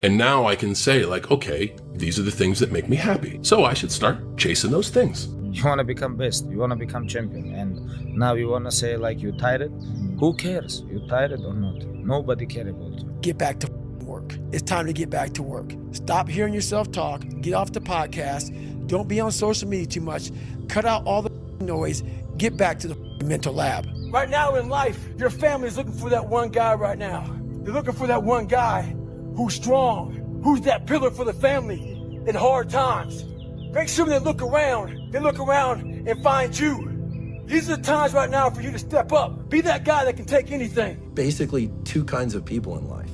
And now I can say, like, okay, these are the things that make me happy. So I should start chasing those things. You want to become best, you want to become champion, and now you want to say like you tired. Who cares? You tired or not? Nobody cares about you. Get back to work. It's time to get back to work. Stop hearing yourself talk. Get off the podcast. Don't be on social media too much. Cut out all the noise. Get back to the mental lab. Right now in life, your family is looking for that one guy right now. They're looking for that one guy who's strong, who's that pillar for the family in hard times. Make sure they look around and find you. These are the times right now for you to step up. Be that guy that can take anything. Basically, two kinds of people in life.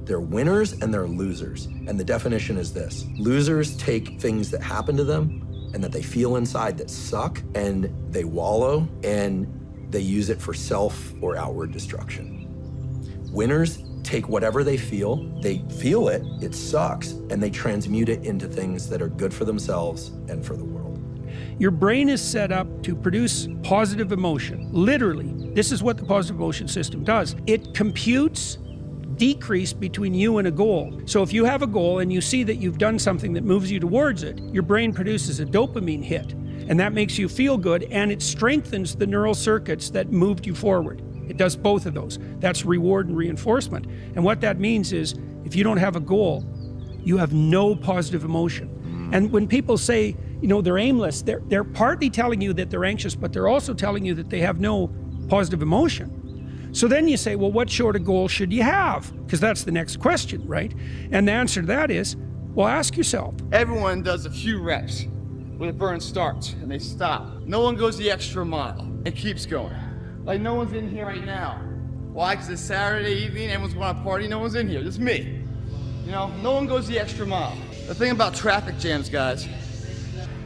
They're winners and they're losers. And the definition is this. Losers take things that happen to them and that they feel inside that suck, and they wallow, and they use it for self or outward destruction. Winners take whatever they feel it, it sucks, and they transmute it into things that are good for themselves and for the world. Your brain is set up to produce positive emotion. Literally, this is what the positive emotion system does. It computes decrease between you and a goal. So if you have a goal and you see that you've done something that moves you towards it, your brain produces a dopamine hit, and that makes you feel good, and it strengthens the neural circuits that moved you forward. It does both of those. That's reward and reinforcement. And what that means is, if you don't have a goal, you have no positive emotion. And when people say, you know, they're aimless, they're partly telling you that they're anxious, but they're also telling you that they have no positive emotion. So then you say, well, what sort of goal should you have? Because that's the next question, right? And the answer to that is, well, ask yourself. Everyone does a few reps when the burn starts and they stop. No one goes the extra mile and keeps going. Like no one's in here right now. Why? Because it's Saturday evening, everyone's going to party, no one's in here, just me. You know, no one goes the extra mile. The thing about traffic jams, guys,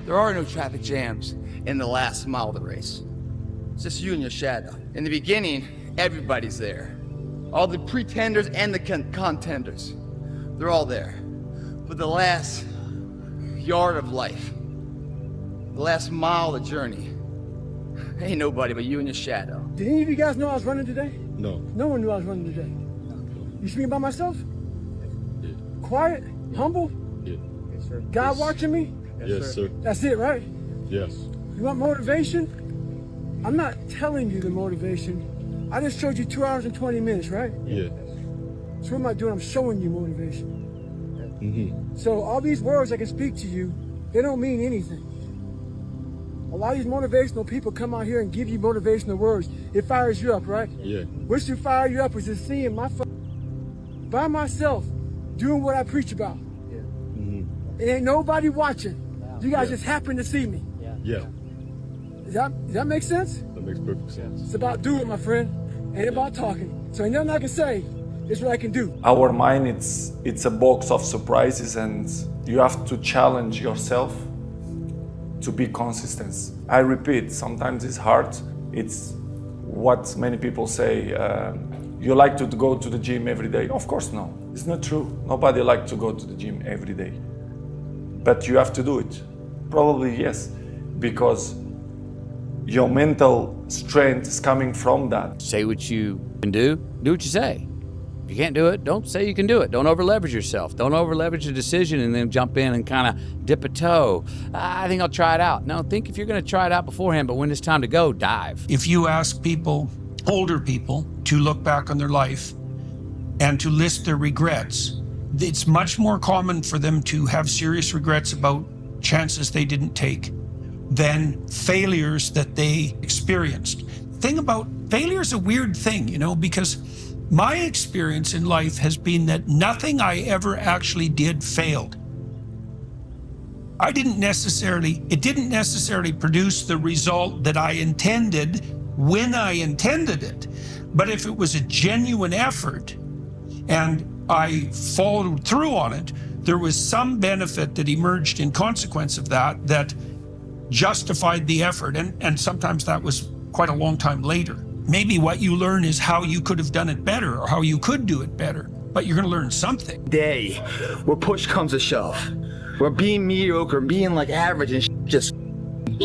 there are no traffic jams in the last mile of the race. It's just you and your shadow. In the beginning, everybody's there. All the pretenders and the contenders, they're all there. But the last yard of life, the last mile of the journey, ain't nobody but you and your shadow. Did any of you guys know I was running today? No. No one knew I was running today. You see me by myself? Yeah. Quiet? Humble? Yeah. Yes, sir. God watching me? Yes, sir. That's it, right? Yes. You want motivation? I'm not telling you the motivation. I just showed you 2 hours and 20 minutes, right? Yeah. So what am I doing? I'm showing you motivation. So all these words I can speak to you, they don't mean anything. A lot of these motivational people come out here and give you motivational words. It fires you up, right? Yeah. What should fire you up is just seeing my by myself doing what I preach about. It ain't nobody watching. You guys just happen to see me. Yeah. Does that make sense? That makes perfect sense. It's about doing, my friend. Ain't about talking. So ain't nothing I can say. It's what I can do. Our mind, it's a box of surprises, and you have to challenge yourself to be consistent. I repeat, sometimes it's hard. It's what many people say, you like to go to the gym every day. Of course, no. It's not true. Nobody likes to go to the gym every day. But you have to do it. Probably yes, because your mental strength is coming from that. Say what you can do what you say. If you can't do it, don't say you can do it. Don't over leverage yourself. Don't over leverage a decision and then jump in and kind of dip a toe. I think I'll try it out. No, think if you're going to try it out beforehand, but when it's time to go, dive. If you ask people, older people, to look back on their life and to list their regrets, it's much more common for them to have serious regrets about chances they didn't take than failures that they experienced. Thing about failure is a weird thing, you know, because my experience in life has been that nothing I ever actually did failed. It didn't necessarily produce the result that I intended when I intended it. But if it was a genuine effort and I followed through on it, there was some benefit that emerged in consequence of that justified the effort. And sometimes that was quite a long time later. Maybe what you learn is how you could have done it better or how you could do it better, but you're gonna learn something. Day where push comes to shove, where being mediocre, being like average and just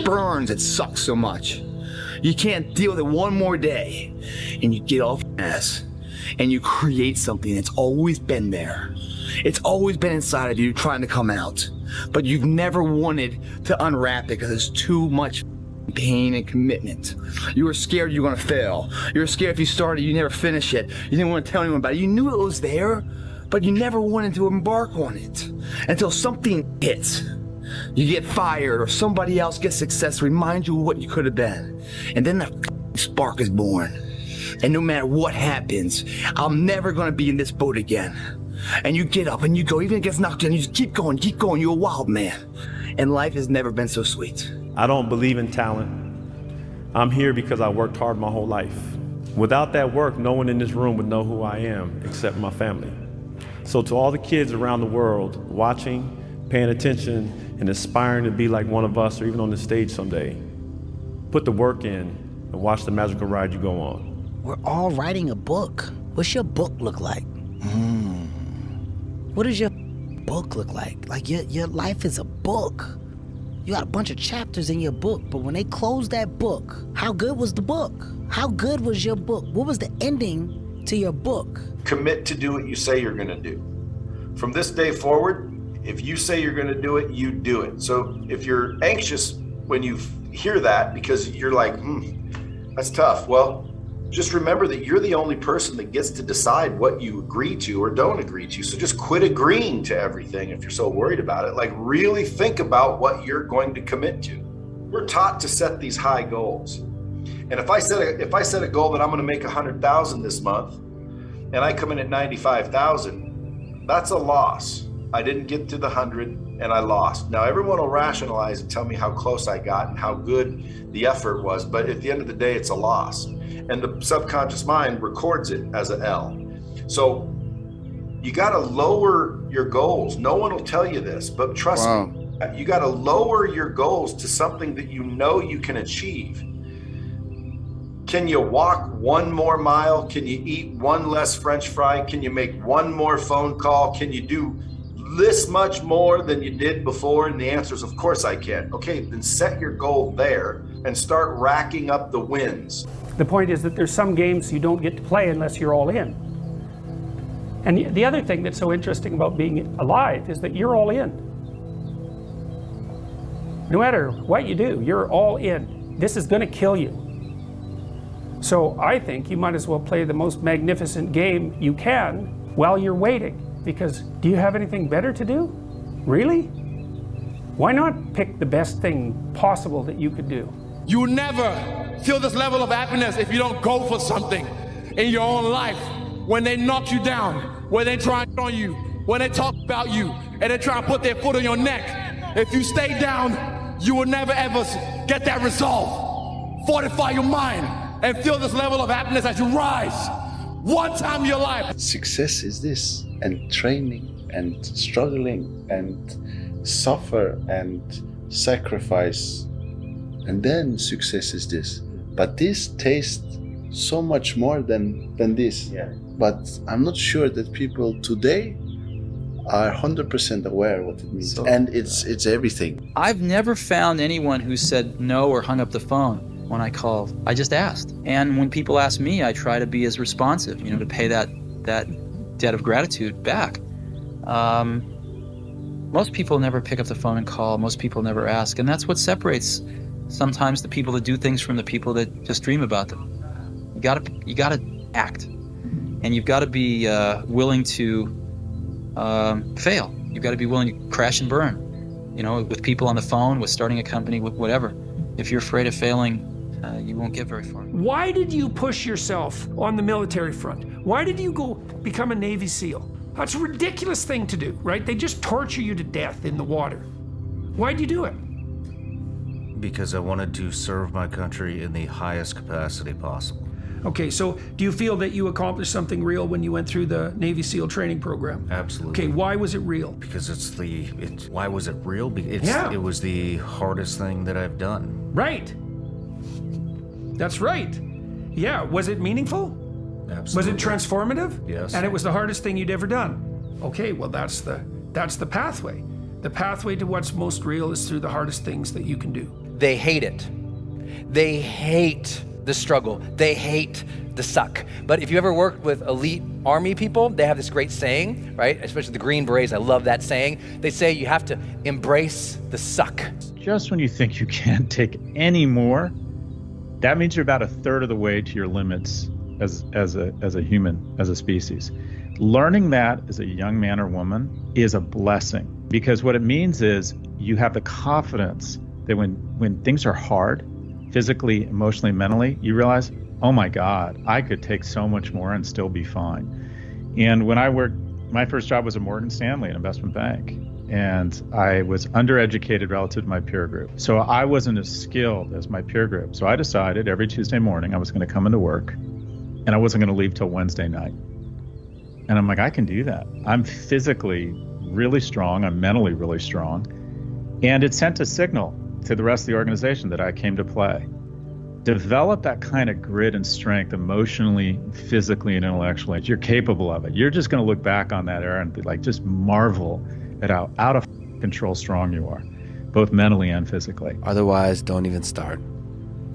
burns, it sucks so much. You can't deal with it one more day, and you get off your ass and you create something that's always been there. It's always been inside of you trying to come out, but you've never wanted to unwrap it because it's too much pain and commitment. You were scared you were gonna fail. You were scared if you started, you never finish it. You didn't want to tell anyone about it. You knew it was there, but you never wanted to embark on it until something hits. You get fired or somebody else gets success, remind you of what you could have been. And then the spark is born. And no matter what happens, I'm never gonna be in this boat again. And you get up and you go, even if it gets knocked down, you just keep going, you're a wild man. And life has never been so sweet. I don't believe in talent. I'm here because I worked hard my whole life. Without that work, no one in this room would know who I am except my family. So to all the kids around the world watching, paying attention, and aspiring to be like one of us or even on the stage someday, put the work in and watch the magical ride you go on. We're all writing a book. What's your book look like? What does your book look like? Like your life is a book. You got a bunch of chapters in your book, but when they closed that book, how good was the book? How good was your book? What was the ending to your book? Commit to do what you say you're gonna do. From this day forward, if you say you're gonna do it, you do it. So if you're anxious when you hear that because you're like, that's tough. Well, just remember that you're the only person that gets to decide what you agree to or don't agree to. So just quit agreeing to everything if you're so worried about it. Like really think about what you're going to commit to. We're taught to set these high goals. And if I set a goal that I'm gonna make 100,000 this month and I come in at 95,000, that's a loss. I didn't get to the 100 and I lost. Now everyone will rationalize and tell me how close I got and how good the effort was, but at the end of the day, it's a loss. And the subconscious mind records it as an L. So you gotta lower your goals. No one will tell you this, but trust me, you gotta lower your goals to something that you know you can achieve. Can you walk one more mile? Can you eat one less French fry? Can you make one more phone call? Can you do this much more than you did before? And the answer is, of course I can. Okay, then set your goal there and start racking up the wins. The point is that there's some games you don't get to play unless you're all in. And the other thing that's so interesting about being alive is that you're all in. No matter what you do, you're all in. This is gonna kill you. So I think you might as well play the most magnificent game you can while you're waiting. Because do you have anything better to do? Really? Why not pick the best thing possible that you could do? You will never feel this level of happiness if you don't go for something in your own life. When they knock you down, when they try on you, when they talk about you, and they try to put their foot on your neck, if you stay down, you will never ever get that resolve. Fortify your mind and feel this level of happiness as you rise. One time in your life. Success is this, and training and struggling and suffer and sacrifice. And then success is this. But this tastes so much more than this. Yeah. But I'm not sure that people today are 100% aware what it means. And it's everything. I've never found anyone who said no or hung up the phone when I called. I just asked. And when people ask me, I try to be as responsive, to pay that debt of gratitude back. Most people never pick up the phone and call. Most people never ask. And that's what separates sometimes the people that do things from the people that just dream about them. You gotta act. And you've got to be willing to fail. You've got to be willing to crash and burn. With people on the phone, with starting a company, with whatever. If you're afraid of failing, you won't get very far. Why did you push yourself on the military front? Why did you go become a Navy SEAL? That's a ridiculous thing to do, right? They just torture you to death in the water. Why'd you do it? Because I wanted to serve my country in the highest capacity possible. Okay, so do you feel that you accomplished something real when you went through the Navy SEAL training program? Absolutely. Okay, why was it real? Because why was it real? It was the hardest thing that I've done. Right. That's right. Yeah, was it meaningful? Absolutely. Was it transformative? Yes. And it was the hardest thing you'd ever done? Okay, well that's the pathway. The pathway to what's most real is through the hardest things that you can do. They hate it. They hate the struggle. They hate the suck. But if you ever worked with elite army people, they have this great saying, right? Especially the Green Berets, I love that saying. They say you have to embrace the suck. Just when you think you can't take any more, that means you're about a third of the way to your limits as a human, as a species. Learning that as a young man or woman is a blessing, because what it means is you have the confidence that when things are hard, physically, emotionally, mentally, you realize, oh my God, I could take so much more and still be fine. And when I worked, my first job was at Morgan Stanley, an investment bank, and I was undereducated relative to my peer group. So I wasn't as skilled as my peer group. So I decided every Tuesday morning I was going to come into work and I wasn't going to leave till Wednesday night. And I'm like, I can do that. I'm physically really strong. I'm mentally really strong. And it sent a signal to the rest of the organization that I came to play. Develop that kind of grit and strength emotionally, physically, and intellectually. You're capable of it. You're just going to look back on that era and be like, just marvel at how out of control strong you are, both mentally and physically. Otherwise, don't even start.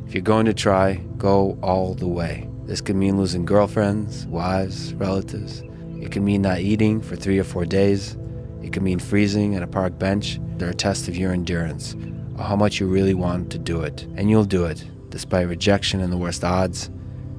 If you're going to try, go all the way. This could mean losing girlfriends, wives, relatives. It could mean not eating for 3 or 4 days. It could mean freezing at a park bench. They're a test of your endurance, or how much you really want to do it. And you'll do it, despite rejection and the worst odds,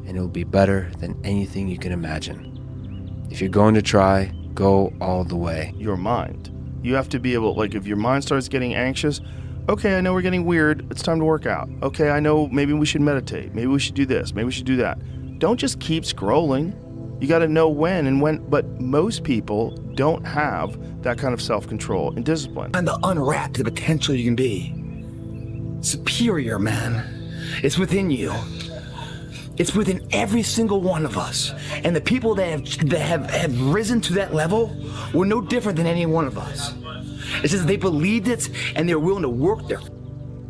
and it'll be better than anything you can imagine. If you're going to try, go all the way. Your mind. You have to be able, like, if your mind starts getting anxious, okay, I know we're getting weird, it's time to work out. Okay, I know maybe we should meditate, maybe we should do this, maybe we should do that. Don't just keep scrolling. You got to know when, but most people don't have that kind of self-control and discipline. And to unwrap the potential you can be. Superior, man. It's within you. It's within every single one of us. And the people that have risen to that level were no different than any one of us. It's just they believed it and they're willing to work their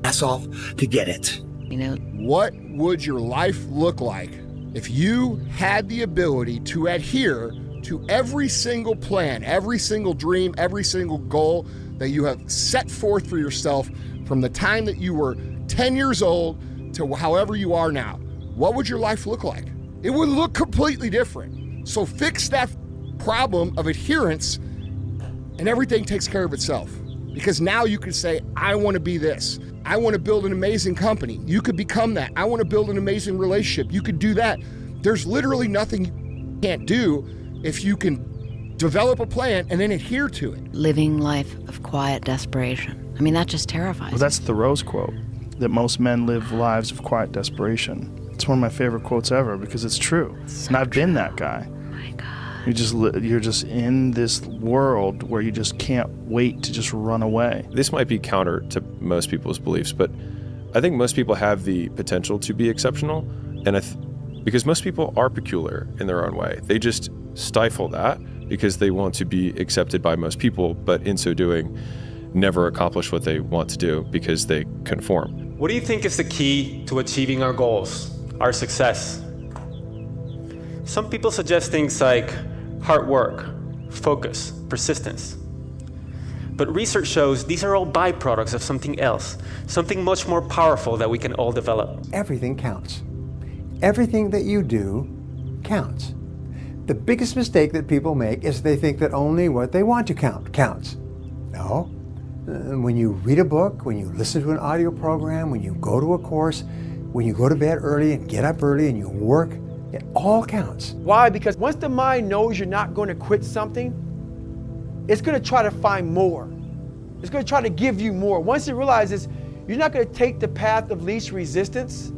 ass off to get it. You know, what would your life look like if you had the ability to adhere to every single plan, every single dream, every single goal that you have set forth for yourself from the time that you were 10 years old to however you are now? What would your life look like? It would look completely different. So fix that problem of adherence and everything takes care of itself. Because now you can say, I want to be this. I want to build an amazing company. You could become that. I want to build an amazing relationship. You could do that. There's literally nothing you can't do if you can develop a plan and then adhere to it. Living life of quiet desperation. I mean, that just terrifies Well, that's Thoreau's quote, that most men live lives of quiet desperation. It's one of my favorite quotes ever because it's true. And I've been that guy. You're just in this world where you just can't wait to just run away. This might be counter to most people's beliefs, but I think most people have the potential to be exceptional, and because most people are peculiar in their own way. They just stifle that because they want to be accepted by most people, but in so doing, never accomplish what they want to do because they conform. What do you think is the key to achieving our goals, our success? Some people suggest things like hard work, focus, persistence. But research shows these are all byproducts of something else, something much more powerful that we can all develop. Everything counts. Everything that you do counts. The biggest mistake that people make is they think that only what they want to count counts. No. When you read a book, when you listen to an audio program, when you go to a course, when you go to bed early and get up early and you work, it all counts. Why? Because once the mind knows you're not going to quit something, it's going to try to find more. It's going to try to give you more. Once it realizes you're not going to take the path of least resistance,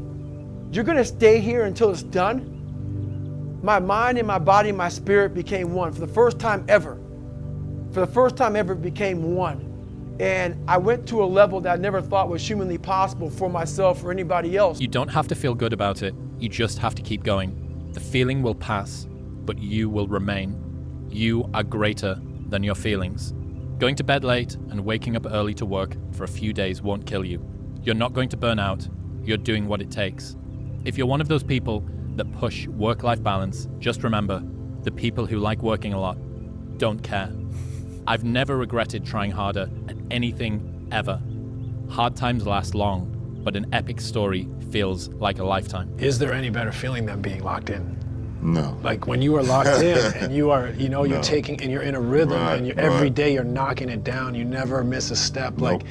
you're going to stay here until it's done. My mind and my body and my spirit became one for the first time ever. For the first time ever, it became one. And I went to a level that I never thought was humanly possible for myself or anybody else. You don't have to feel good about it. You just have to keep going. The feeling will pass, but you will remain. You are greater than your feelings. Going to bed late and waking up early to work for a few days won't kill you. You're not going to burn out. You're doing what it takes. If you're one of those people that push work-life balance, just remember, the people who like working a lot don't care. I've never regretted trying harder at anything ever. Hard times last long, but an epic story feels like a lifetime. Is there any better feeling than being locked in? No. Like when you are locked in and you are, you know, you're taking, and you're in a rhythm, and every day you're knocking it down, you never miss a step. Like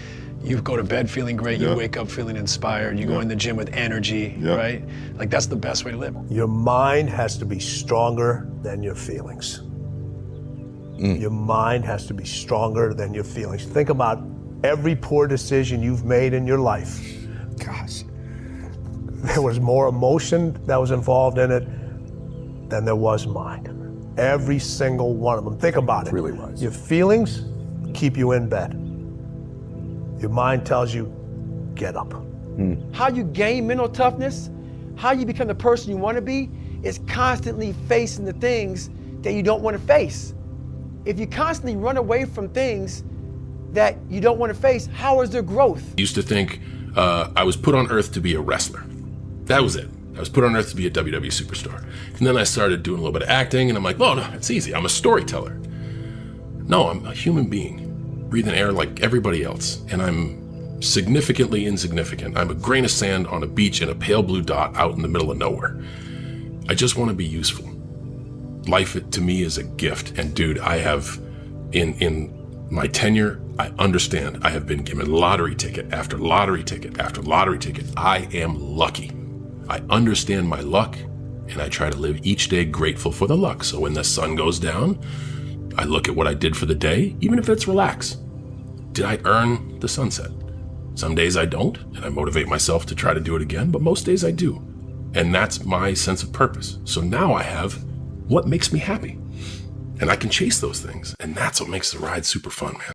you go to bed feeling great, you wake up feeling inspired, you go in the gym with energy, right? Like that's the best way to live. Your mind has to be stronger than your feelings. Your mind has to be stronger than your feelings. Think about every poor decision you've made in your life. Gosh. There was more emotion that was involved in it than there was mind. Every single one of them. Think about it. Really was. Your feelings keep you in bed. Your mind tells you, get up. How you gain mental toughness, how you become the person you want to be, is constantly facing the things that you don't want to face. If you constantly run away from things that you don't want to face, how is there growth? I used to think I was put on earth to be a wrestler. That was it. I was put on earth to be a WWE superstar. And then I started doing a little bit of acting, and I'm like, oh, no, it's easy. I'm a storyteller. No, I'm a human being, breathing air like everybody else, and I'm significantly insignificant. I'm a grain of sand on a beach in a pale blue dot out in the middle of nowhere. I just want to be useful. Life to me is a gift, and dude, I have, in my tenure, I understand I have been given lottery ticket after lottery ticket after lottery ticket. I am lucky. I understand my luck, and I try to live each day grateful for the luck. So when the sun goes down, I look at what I did for the day, even if it's relax. Did I earn the sunset? Some days I don't, and I motivate myself to try to do it again, but most days I do. And that's my sense of purpose. So now I have what makes me happy. And I can chase those things. And that's what makes the ride super fun, man.